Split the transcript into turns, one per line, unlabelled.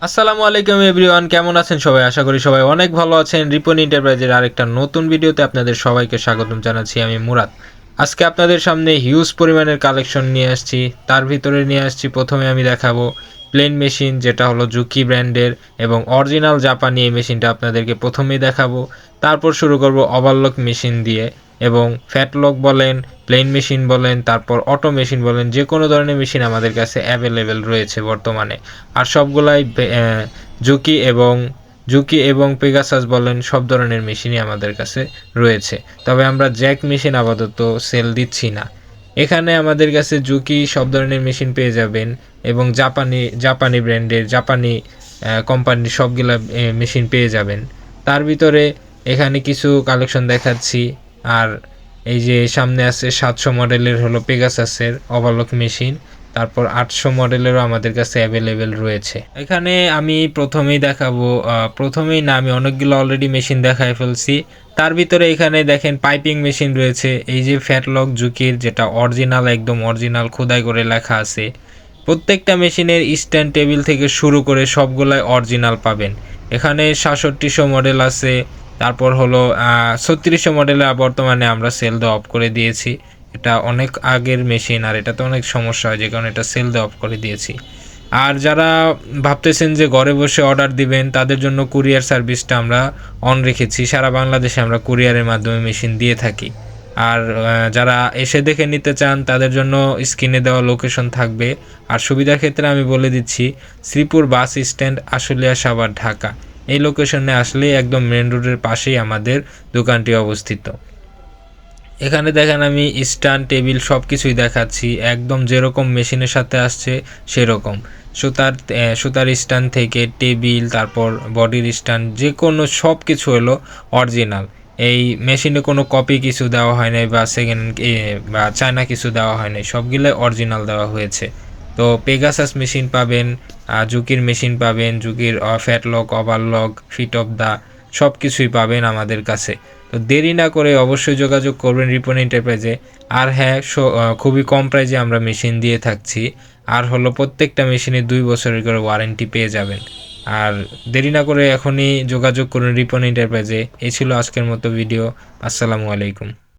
আসসালামু আলাইকুম এভরিওয়ান, কেমন আছেন সবাই? আশা করি সবাই অনেক ভালো আছেন। রিপন এন্টারপ্রাইজের আরেকটা নতুন ভিডিওতে আপনাদের সবাইকে স্বাগতম জানাচ্ছি। আমি মুরাদ। আজকে আপনাদের সামনে হিউজ পরিমাণের কালেকশন নিয়ে আসছি। তার ভিতরে নিয়ে আসছি, প্রথমে আমি দেখাবো প্লেন মেশিন, যেটা হলো জুকি ব্র্যান্ডের এবং অরিজিনাল জাপানি। এই মেশিনটা আপনাদেরকে প্রথমেই দেখাবো। তারপর শুরু করব ওভারলক মেশিন দিয়ে, এবং ফ্যাটলক বলেন, প্লেন মেশিন বলেন, তারপর অটো মেশিন বলেন, যে কোনো ধরনের মেশিন আমাদের কাছে অ্যাভেলেবেল রয়েছে বর্তমানে। আর সবগুলাই জুকি এবং পেগাসাস বলেন, সব ধরনের মেশিনই আমাদের কাছে রয়েছে। তবে আমরা জ্যাক মেশিন আপাতত সেল দিচ্ছি না। এখানে আমাদের কাছে জুকি সব ধরনের মেশিন পেয়ে যাবেন, এবং জাপানি ব্র্যান্ডের, জাপানি কোম্পানির সবগুলা মেশিন পেয়ে যাবেন। তার ভিতরে এখানে কিছু কালেকশন দেখাচ্ছি। আর এই যে সামনে আছে 700 মডেলের হলো পেগাসাসের ওভারলক মেশিন, তারপর 800 মডেলেরও আমাদের কাছে অ্যাভেলেবেল রয়েছে। এখানে আমি প্রথমেই দেখাবো, প্রথমেই না, আমি অনেকগুলো অলরেডি মেশিন দেখাই ফেলছি। তার ভিতরে এখানে দেখেন পাইপিং মেশিন রয়েছে। এই যে ফ্যাটলক জুকির, যেটা অরিজিনাল, একদম অরিজিনাল খোদাই করে লেখা আছে। প্রত্যেকটা মেশিনের স্ট্যান্ড টেবিল থেকে শুরু করে সবগুলাই অরিজিনাল পাবেন। এখানে 6700 মডেল আছে, তারপর হলো 3600 মডেলে বর্তমানে আমরা সেল দেওয়া অফ করে দিয়েছি। এটা অনেক আগের মেশিন, আর এটাতে অনেক সমস্যা হয়, যে কারণে এটা সেল দেওয়া অফ করে দিয়েছি। আর যারা ভাবতেছেন যে ঘরে বসে অর্ডার দিবেন, তাদের জন্য কুরিয়ার সার্ভিসটা আমরা অন রেখেছি। সারা বাংলাদেশে আমরা কুরিয়ারের মাধ্যমে মেশিন দিয়ে থাকি। আর যারা এসে দেখে নিতে চান, তাদের জন্য স্ক্রিনে দেওয়া লোকেশন থাকবে। আর সুবিধার ক্ষেত্রে আমি বলে দিচ্ছি, শ্রীপুর বাস স্ট্যান্ড, আশুলিয়া, সাভার, ঢাকা। এই লোকেশনে আসলেই একদম মেন রোডের পাশেই আমাদের দোকানটি অবস্থিত। এখানে দেখেন আমি স্ট্যান্ড টেবিল সব কিছুই দেখাচ্ছি, একদম যেরকম মেশিনের সাথে আসছে সেরকম। সুতার স্ট্যান্ড থেকে টেবিল, তারপর বডির স্ট্যান্ড, যে কোনো সব কিছু হলো অরিজিনাল। এই মেশিনে কোনো কপি কিছু দেওয়া হয় নাই, বা সেকেন্ড বা চায়না কিছু দেওয়া হয় নাই, সবগুলোই অরিজিনাল দেওয়া হয়েছে। তো পেগাসাস মেশিন পাবেন, জুকির মেশিন পাবেন, জুকির ফ্যাটলক, ওভারলক, ফিট অফ দা, সব কিছুই পাবেন আমাদের কাছে। তো দেরি না করে অবশ্যই যোগাযোগ করবেন রিপন এন্টারপ্রাইজে। আর হ্যাঁ, খুবই কম প্রাইজে আমরা মেশিন দিয়ে থাকছি। আর হলো প্রত্যেকটা মেশিনে 2 বছরের করে ওয়ারেন্টি পেয়ে যাবেন। আর দেরি না করে এখনই যোগাযোগ করুন রিপন এন্টারপ্রাইজে। এই ছিল আজকের মতো ভিডিও। আসসালামু আলাইকুম।